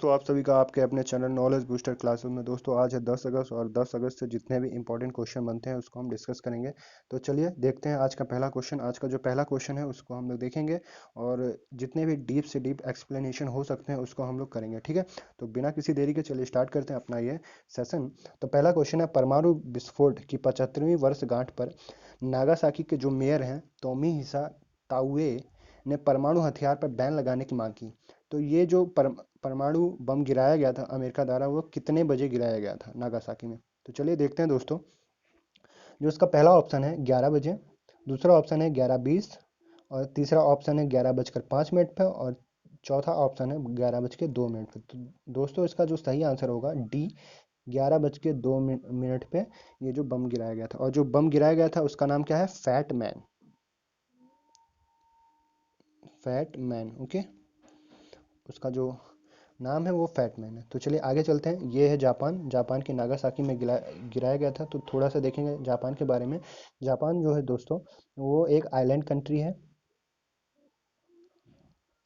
दोस्तों, आप सभी का आपके अपने चैनल नॉलेज बूस्टर क्लासेस में। दोस्तों आज है 10 अगस्त और 10 अगस्त से जितने भी इंपॉर्टेंट क्वेश्चन बनते हैं उसको हम डिस्कस करेंगे। तो चलिए देखते हैं आज का पहला क्वेश्चन। आज का जो पहला क्वेश्चन है उसको हम लोग देखेंगे और जितने भी डीप से डीप एक्सप्लेनेशन हो सकते हैं उसको हम लोग करेंगे, ठीक है। तो बिना किसी देरी के चलिए स्टार्ट करते हैं अपना ये सेशन। तो पहला क्वेश्चन है, परमाणु विस्फोट की 75वीं वर्षगांठ पर नागासाकी के जो मेयर हैं तोमीहिसा ताउए ने परमाणु हथियार पर बैन लगाने की मांग की। तो ये जो परमाणु बम गिराया गया था अमेरिका द्वारा, वो कितने बजे गिराया गया था नागासाकी में? तो चलिए देखते हैं दोस्तों। जो इसका पहला ऑप्शन है 11 बजे, दूसरा ऑप्शन है 11:20 और तीसरा ऑप्शन है 11:05 पर और चौथा ऑप्शन है 11:02 पर। तो दोस्तों इसका जो सही आंसर होगा डी, 11:02 पे ये जो बम गिराया गया था। और जो बम गिराया गया था उसका नाम क्या है? Fat man. Fat man, okay. उसका जो नाम है वो फैट मैन है। तो चलिए आगे चलते हैं। ये है जापान। जापान के नागासाकी में गिराया गया था। तो थोड़ा सा देखेंगे जापान के बारे में। जापान जो है दोस्तों वो एक आइलैंड कंट्री है।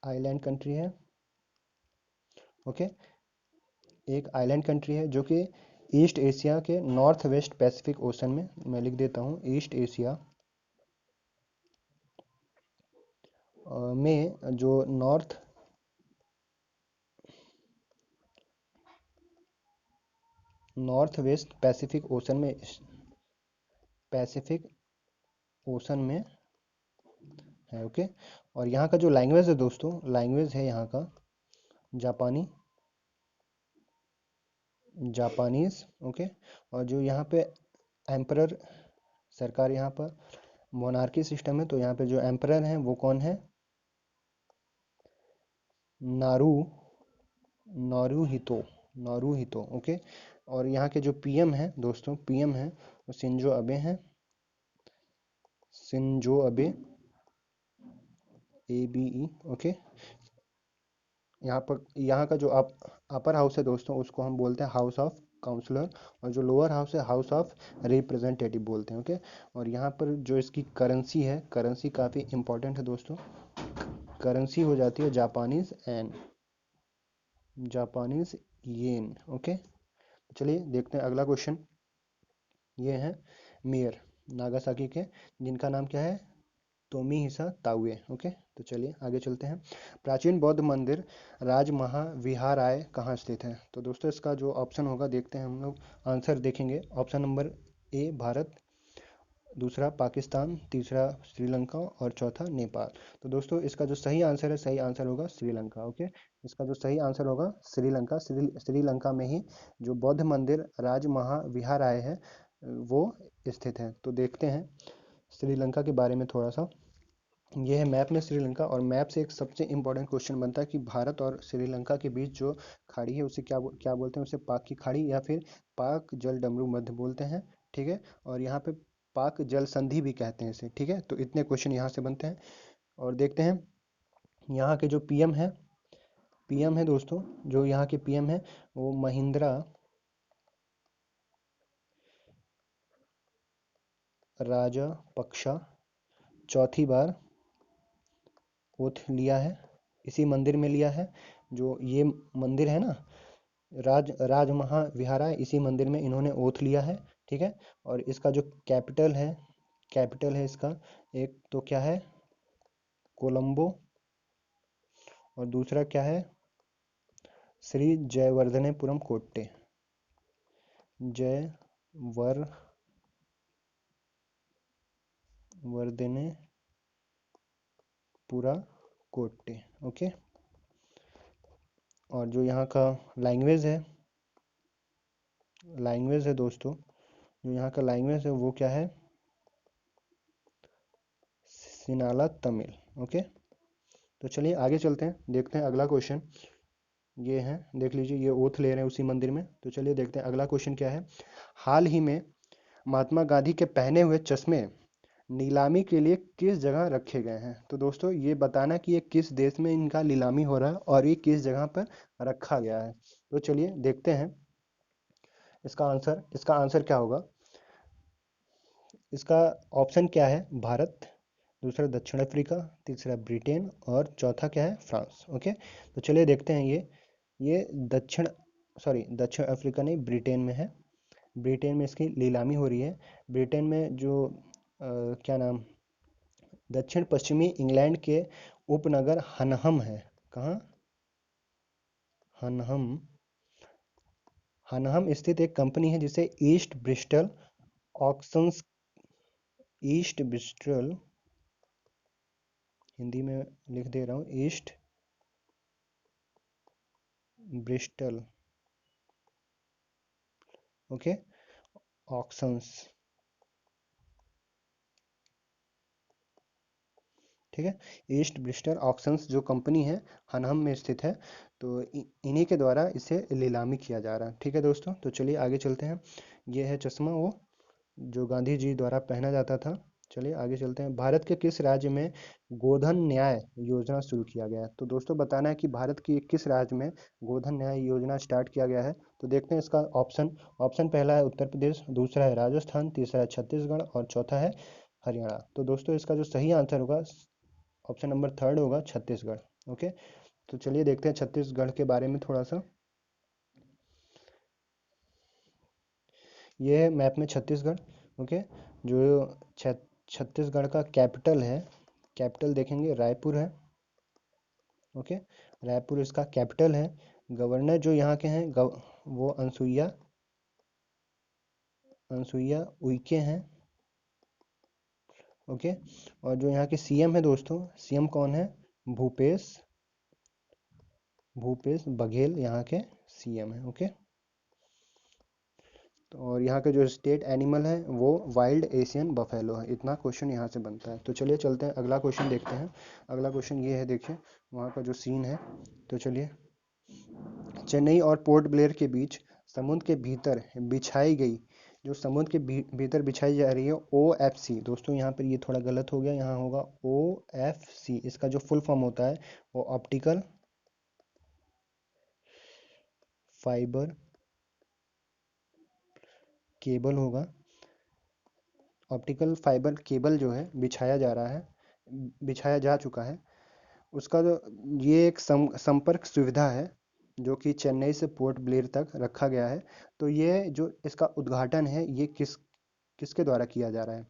आइलैंड कंट्री है, ओके। एक आइलैंड कंट्री है जो कि ईस्ट एशिया के नॉर्थ वेस्ट पैसिफिक ओशन में, मैं लिख देता हूँ ईस्ट एशिया में, जो नॉर्थ वेस्ट पैसिफिक ओशन में है, ओके। और यहाँ का जो लैंग्वेज है दोस्तों, लैंग्वेज है यहाँ का जापानी, जापानीज, ओके। और जो यहाँ पे एम्परर सरकार, यहाँ पर मोनार्की सिस्टम है। तो यहाँ पे जो एम्परर हैं वो कौन है? नारू नारूहितो नारूहितो, ओके। और यहाँ के जो पीएम हैं दोस्तों, पीएम हैं वो शिंजो अबे हैं। Shinzo Abe, ABE, okay. यहाँ का जो अपर हाउस है दोस्तों उसको हम बोलते हैं हाउस ऑफ काउंसलर, और जो लोअर हाउस है हाउस ऑफ रिप्रेजेंटेटिव बोलते हैं, ओके। और यहाँ पर जो इसकी करेंसी है, करेंसी काफ़ी इंपॉर्टेंट है दोस्तों। करेंसी हो जाती है Japanese yen, Japanese yen, okay. चलिए देखते हैं अगला क्वेश्चन। ये है मेयर नागासाकी के, जिनका नाम क्या है? तोमीहिसा ताउए, ओके। तो चलिए आगे चलते हैं। प्राचीन बौद्ध मंदिर राजमहाविहाराय कहाँ स्थित है? तो दोस्तों इसका जो ऑप्शन होगा देखते हैं हम लोग। आंसर देखेंगे। ऑप्शन नंबर ए भारत, दूसरा पाकिस्तान, तीसरा श्रीलंका और चौथा नेपाल। तो दोस्तों इसका जो सही आंसर है, सही आंसर होगा श्रीलंका, ओके। इसका जो सही आंसर होगा श्रीलंका। श्रीलंका में ही जो बौद्ध मंदिर राजमहाविहाराय है वो स्थित है। तो देखते हैं श्रीलंका के बारे में थोड़ा सा। ये है मैप में श्रीलंका, और मैप से एक सबसे इंपॉर्टेंट क्वेश्चन बनता है कि भारत और श्रीलंका के बीच जो खाड़ी है उसे क्या बोलते हैं? उसे पाक की खाड़ी या फिर पाक जल डमरू मध्य बोलते हैं, ठीक है। और यहाँ पे पाक जल संधि भी कहते हैं इसे, ठीक है। तो इतने क्वेश्चन यहाँ से बनते हैं। और देखते हैं यहाँ के जो पीएम है दोस्तों, जो यहाँ के पीएम है वो महिंद्रा राजपक्षा चौथी बार ओथ लिया है, इसी मंदिर में लिया है। जो ये मंदिर है ना, राज महाविहारा, इसी मंदिर में इन्होंने ओथ लिया है, ठीक है। और इसका जो कैपिटल है इसका, एक तो क्या है? कोलंबो, और दूसरा क्या है? श्री जयवर्धनेपुरम कोट्टे, जयवर्धनेपुरा कोट्टे, ओके। और जो यहाँ का लैंग्वेज है दोस्तों, जो यहाँ का लैंग्वेज है वो क्या है? सिनाला तमिल, ओके। तो चलिए आगे चलते हैं, देखते हैं अगला क्वेश्चन। ये है, देख लीजिए, ये ओथ ले रहे हैं उसी मंदिर में। तो चलिए देखते हैं अगला क्वेश्चन क्या है। हाल ही में महात्मा गांधी के पहने हुए चश्मे नीलामी के लिए किस जगह रखे गए हैं? तो दोस्तों ये बताना कि ये किस देश में इनका नीलामी हो रहा है और ये किस जगह पर रखा गया है। तो चलिए देखते हैं इसका आंसर क्या होगा। इसका ऑप्शन क्या है? भारत, दूसरा दक्षिण अफ्रीका, तीसरा ब्रिटेन और चौथा क्या है? France, okay. तो चलिए देखते हैं ये ये दक्षिण अफ्रीका नहीं, ब्रिटेन में है। ब्रिटेन में इसकी नीलामी हो रही है। ब्रिटेन में जो क्या नाम, दक्षिण पश्चिमी इंग्लैंड के उपनगर हनहम है। कहाँ? हनहम। हनहम स्थित एक कंपनी है जिसे ऑक्सन्स ईस्ट ब्रिस्टल, हिंदी में लिख दे रहा हूँ, ईस्ट ब्रिस्टल, ओके, ऑक्सन्स, ठीक है। ईस्ट ब्रिस्टल ऑक्शंस जो कंपनी है, हनहम में स्थित है। तो इन्हीं के द्वारा इसे नीलामी किया जा रहा है, ठीक है दोस्तों। तो चलिए आगे चलते हैं। ये है चश्मा, वो जो गांधी जी द्वारा पहना जाता था। चलिए आगे चलते हैं। भारत के किस राज्य में गोधन न्याय योजना शुरू किया गया है? तो दोस्तों बताना है कि भारत की किस राज्य में गोधन न्याय योजना स्टार्ट किया गया है। तो देखते हैं इसका ऑप्शन। ऑप्शन पहला है उत्तर प्रदेश, दूसरा है राजस्थान, तीसरा है छत्तीसगढ़ और चौथा है हरियाणा। तो दोस्तों इसका जो सही आंसर होगा, ऑप्शन नंबर थर्ड होगा, छत्तीसगढ़। ओके, तो चलिए देखते हैं छत्तीसगढ़ के बारे में थोड़ा सा। ये है मैप में छत्तीसगढ़। ओके, जो छत्तीसगढ़ का कैपिटल है, कैपिटल देखेंगे रायपुर है। ओके, रायपुर इसका कैपिटल है। गवर्नर जो यहाँ के हैं वो अनसुईया अनसुईया उइके हैं। ओके, और जो यहाँ के सीएम है दोस्तों, सीएम कौन है? भूपेश भूपेश बघेल यहाँ के सीएम है। ओके, तो और यहाँ का जो स्टेट एनिमल है वो वाइल्ड एशियन बफेलो है। इतना क्वेश्चन यहाँ से बनता है। तो चलिए चलते हैं, अगला क्वेश्चन देखते हैं। अगला क्वेश्चन ये है, देखिए वहाँ का जो सीन है। तो चलिए, चेन्नई और पोर्ट ब्लेयर के बीच समुद्र के भीतर बिछाई गई, जो समुद्र के भीतर बिछाई जा रही है, ओ एफ सी। दोस्तों यहाँ पर ये थोड़ा गलत हो गया, यहाँ होगा ओ एफ सी। इसका जो फुल फॉर्म होता है वो ऑप्टिकल फाइबर केबल होगा। ऑप्टिकल फाइबर केबल जो है बिछाया जा रहा है, बिछाया जा चुका है। उसका जो ये एक संपर्क सुविधा है जो कि चेन्नई से पोर्ट ब्लेयर तक रखा गया है। तो ये जो इसका उद्घाटन है, ये किसके द्वारा किया जा रहा है?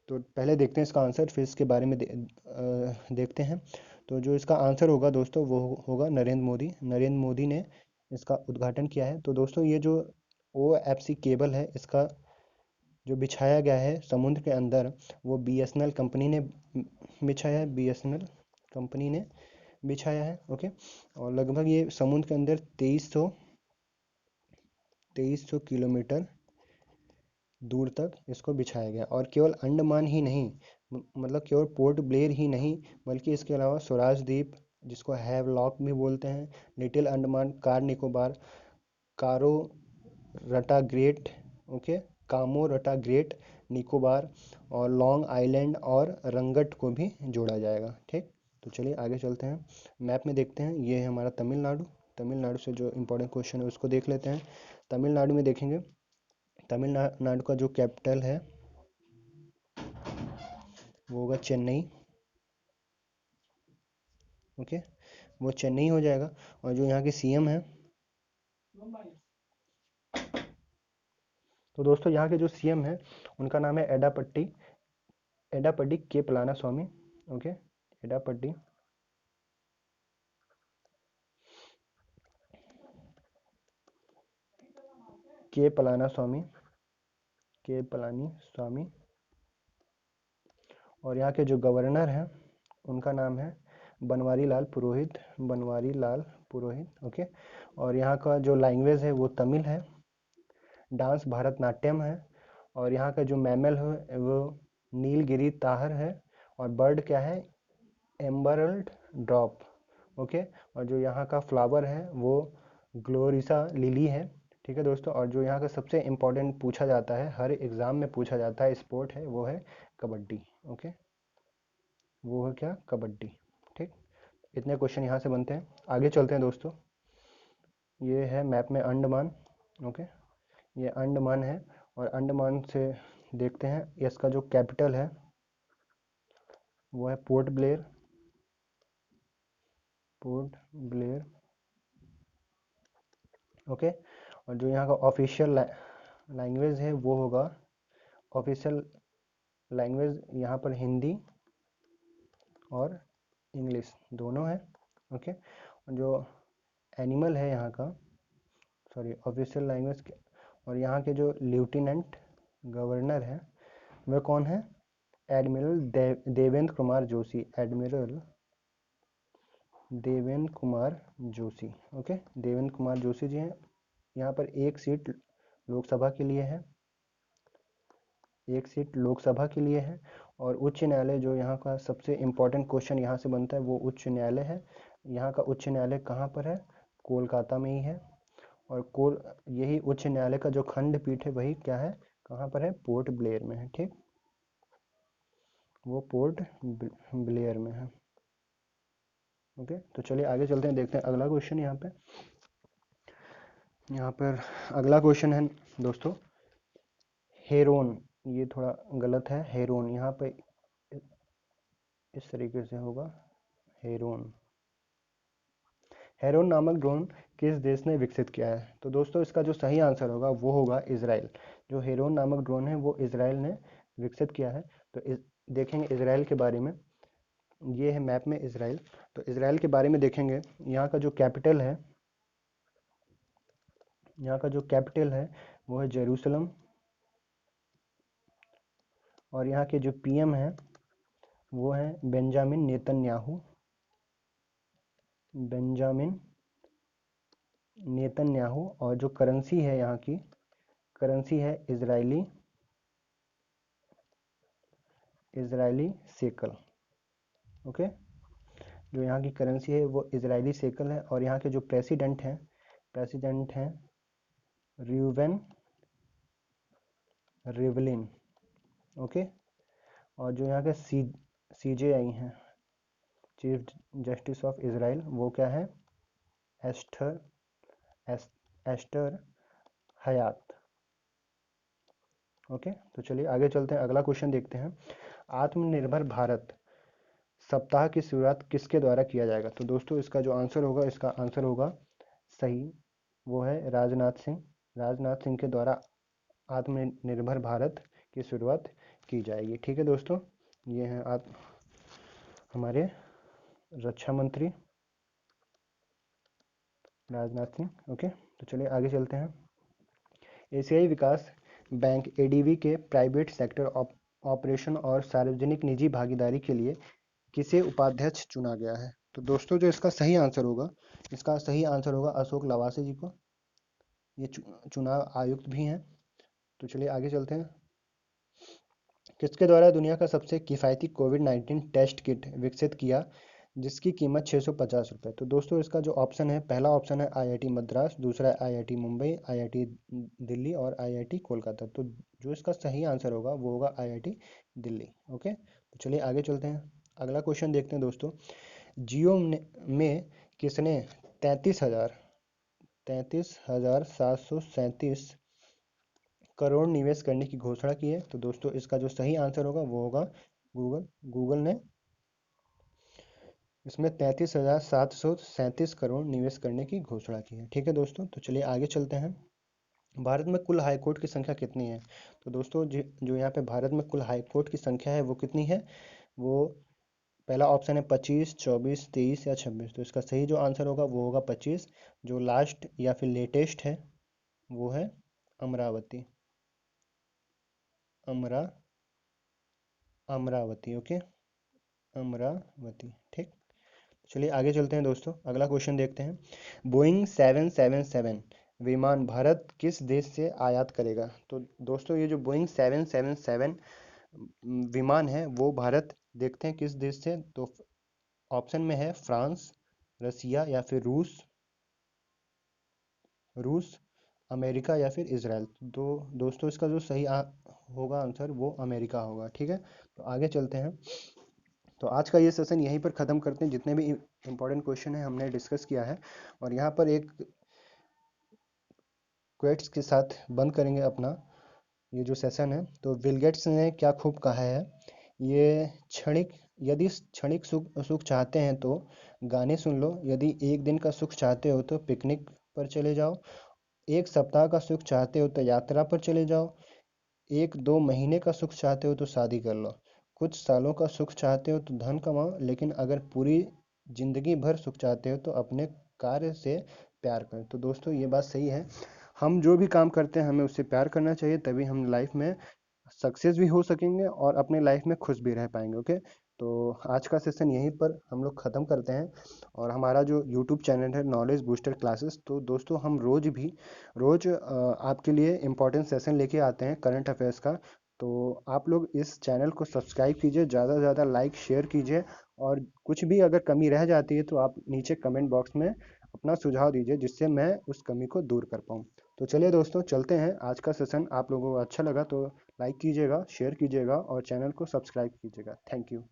तो पहले देखते हैं इसका आंसर, फिर इसके बारे में देखते हैं। तो जो इसका आंसर होगा दोस्तों वो होगा नरेंद्र मोदी। नरेंद्र मोदी ने इसका उद्घाटन किया है। तो दोस्तों ये जो ओ एफ सी केबल है, इसका जो बिछाया गया है समुद्र के अंदर, वो बीएसएनएल कंपनी ने बिछाया है। बीएसएनएल कंपनी ने बिछाया है। ओके, और लगभग ये समुद्र के अंदर 2300 किलोमीटर दूर तक इसको बिछाया गया। और केवल अंडमान ही नहीं, मतलब केवल पोर्ट ब्लेयर ही नहीं, बल्कि इसके अलावा स्वराज द्वीप, जिसको हैवलॉक भी बोलते हैं, लिटिल अंडमान, कार निकोबार, कारो रटा ग्रेट, ओके, कामो रटा ग्रेट निकोबार और लॉन्ग आइलैंड और रंगट को भी जोड़ा जाएगा। ठीक, तो चलिए आगे चलते हैं। मैप में देखते हैं, ये है हमारा तमिलनाडु। तमिलनाडु से जो इम्पोर्टेंट क्वेश्चन है उसको देख लेते हैं। तमिलनाडु में देखेंगे, तमिलनाडु का जो कैपिटल है वो होगा चेन्नई। ओके, वो चेन्नई हो जाएगा। और जो यहाँ के सीएम है, तो दोस्तों यहाँ के जो सीएम है उनका नाम है एडापड्डी के पलाना स्वामी। ओके, एडापड्डी के पलाना स्वामी, के पलानी स्वामी। और यहाँ के जो गवर्नर हैं उनका नाम है बनवारी लाल पुरोहित, बनवारी लाल पुरोहित। ओके, और यहाँ का जो लैंग्वेज है वो तमिल है। डांस भरतनाट्यम है। और यहाँ का जो मैमल है वो नीलगिरी ताहर है। और बर्ड क्या है? एम्बरल्ड ड्रॉप। ओके, और जो यहाँ का फ्लावर है वो ग्लोरिसा लिली है। ठीक है दोस्तों, और जो यहाँ का सबसे इम्पोर्टेंट पूछा जाता है, हर एग्ज़ाम में पूछा जाता है स्पोर्ट है, वो है कबड्डी। ओके, वो है क्या? कबड्डी। ठीक, इतने क्वेश्चन यहाँ से बनते हैं। आगे चलते हैं दोस्तों। ये है मैप में अंडमान। ओके, ये अंडमान है। और अंडमान से देखते हैं, इसका जो कैपिटल है वो है port Blair. Port Blair, okay. और जो यहाँ का ऑफिशियल लैंग्वेज है वो होगा, ऑफिशियल लैंग्वेज यहाँ पर हिंदी और इंग्लिश दोनों है। ओके। जो एनिमल है यहाँ का, सॉरी ऑफिशियल लैंग्वेज के, और यहाँ के जो लेफ्टिनेंट गवर्नर है वह कौन है? Admiral Devendra Kumar Joshi, admiral Devendra Kumar Joshi. Okay, Devendra Kumar Joshi ji हैं। यहाँ पर एक सीट लोकसभा के लिए है, एक सीट लोकसभा के लिए है। और उच्च न्यायालय, जो यहाँ का सबसे इम्पोर्टेंट क्वेश्चन यहाँ से बनता है, वो उच्च न्यायालय है। यहाँ का उच्च न्यायालय कहाँ पर है? कोलकाता में ही है। और यही उच्च न्यायालय का जो खंडपीठ है वही क्या है, कहाँ पर है? पोर्ट ब्लेयर में है। ठीक, वो पोर्ट ब्लेयर में है। ओके, तो चलिए आगे चलते हैं, देखते हैं अगला क्वेश्चन। यहाँ पर अगला क्वेश्चन है दोस्तों, हेरोन। ये थोड़ा गलत है, हेरोन यहाँ पे इस तरीके से होगा, हेरोन। हेरोन नामक ड्रोन किस देश ने विकसित किया है? तो दोस्तों इसका जो सही आंसर होगा वो होगा इजराइल। जो हेरोन नामक ड्रोन है वो इजराइल ने विकसित किया है। तो देखेंगे इजराइल के बारे में, ये है मैप में इजराइल। तो इजराइल के बारे में देखेंगे, यहाँ का जो कैपिटल है, यहाँ का जो कैपिटल है वो है जेरूसलम। और यहाँ के जो पीएम है वो है बेंजामिन नेतन्याहू, बेंजामिन नेतन्याहू। और जो करेंसी है, यहाँ की करेंसी है इजरायली, इजरायली शेकल। ओके, जो यहाँ की करेंसी है वो इजरायली शेकल है। और यहाँ के जो प्रेसिडेंट हैं र्यूवेन रिवलिन। ओके। और जो यहाँ के सीजेआई हैं, चीफ जस्टिस ऑफ इजराइल, वो क्या है? एस्टर एस्टर हयात। ओके, तो चलिए आगे चलते हैं, अगला क्वेश्चन देखते हैं। आत्मनिर्भर भारत सप्ताह की शुरुआत किसके द्वारा किया जाएगा? तो दोस्तों इसका जो आंसर होगा, इसका आंसर होगा सही, वो है राजनाथ सिंह। राजनाथ सिंह के द्वारा आत्मनिर्भर भारत की शुरुआत की जाएगी। ठीक है दोस्तों, ये हैं हमारे रक्षा मंत्री राजनाथ सिंह। ओके, तो चलिए आगे चलते हैं। एशियाई विकास बैंक एडीबी के प्राइवेट सेक्टर ऑपरेशन और सार्वजनिक निजी भागीदारी के लिए किसे उपाध्यक्ष चुना गया है? तो दोस्तों जो इसका सही आंसर होगा, इसका सही आंसर होगा अशोक लवासे जी को। ये चुनाव आयुक्त भी हैं। तो चलिए आगे चलते हैं। किसके द्वारा दुनिया का सबसे किफ़ायती कोविड-19 टेस्ट किट विकसित किया जिसकी कीमत 650 रुपये? तो दोस्तों इसका जो ऑप्शन है, पहला ऑप्शन है आईआईटी मद्रास, दूसरा है आईआईटी मुंबई, आईआईटी दिल्ली और आईआईटी कोलकाता। तो जो इसका सही आंसर होगा वो होगा आईआईटी दिल्ली। ओके, तो चलिए आगे चलते हैं, अगला क्वेश्चन देखते हैं दोस्तों। जियो में किसने 33,737 करोड़ निवेश करने की घोषणा की है? तो दोस्तों इसका जो सही आंसर होगा वो होगा गूगल। गूगल ने इसमें 33,737 करोड़ निवेश करने की घोषणा की है। ठीक है दोस्तों, तो चलिए आगे चलते हैं। भारत में कुल हाईकोर्ट की संख्या कितनी है? तो दोस्तों जो यहाँ पे भारत में कुल हाईकोर्ट की संख्या है वो कितनी है? वो पहला ऑप्शन है 25, 24, 23 या 26। तो इसका सही जो आंसर होगा वो होगा 25। जो लास्ट या फिर लेटेस्ट है वो है अमरावती, अमरावती। ओके, अमरावती। ठीक, चलिए आगे चलते हैं दोस्तों, अगला क्वेश्चन देखते हैं। बोइंग 777 विमान भारत किस देश से आयात करेगा? तो दोस्तों ये जो बोइंग 777 विमान है वो भारत, देखते हैं किस देश से। तो ऑप्शन में है फ्रांस, रसिया या फिर रूस, अमेरिका या फिर इसराइल। तो दोस्तों इसका जो सही होगा आंसर वो अमेरिका होगा। ठीक है, तो आगे चलते हैं। तो आज का ये सेशन यहीं पर ख़त्म करते हैं, जितने भी इंपॉर्टेंट क्वेश्चन है हमने डिस्कस किया है। और यहाँ पर एक क्वेट्स के साथ बंद करेंगे अपना ये जो सेशन है। तो बिल गेट्स ने क्या खूब कहा है, ये क्षणिक यदि क्षणिक सुख सुख चाहते हैं तो गाने सुन लो, यदि एक दिन का सुख चाहते हो तो पिकनिक पर चले जाओ, एक सप्ताह का सुख चाहते हो तो यात्रा पर चले जाओ, एक दो महीने का सुख चाहते हो तो शादी कर लो, कुछ सालों का सुख चाहते हो तो धन कमाओ, लेकिन अगर पूरी जिंदगी भर सुख चाहते हो तो अपने कार्य से प्यार करो। तो दोस्तों ये बात सही है, हम जो भी काम करते हैं हमें उससे प्यार करना चाहिए, तभी हम लाइफ में सक्सेस भी हो सकेंगे और अपने लाइफ में खुश भी रह पाएंगे। ओके, तो आज का सेशन यहीं पर हम लोग ख़त्म करते हैं। और हमारा जो यूट्यूब चैनल है नॉलेज बूस्टर क्लासेस, तो दोस्तों हम रोज़ आपके लिए इम्पोर्टेंट सेशन लेके आते हैं करंट अफेयर्स का। तो आप लोग इस चैनल को सब्सक्राइब कीजिए, ज़्यादा से ज़्यादा लाइक शेयर कीजिए, और कुछ भी अगर कमी रह जाती है तो आप नीचे कमेंट बॉक्स में अपना सुझाव दीजिए, जिससे मैं उस कमी को दूर कर पाऊँ। तो चलिए दोस्तों चलते हैं, आज का सेशन आप लोगों को अच्छा लगा तो लाइक कीजिएगा, शेयर कीजिएगा और चैनल को सब्सक्राइब कीजिएगा। Thank you.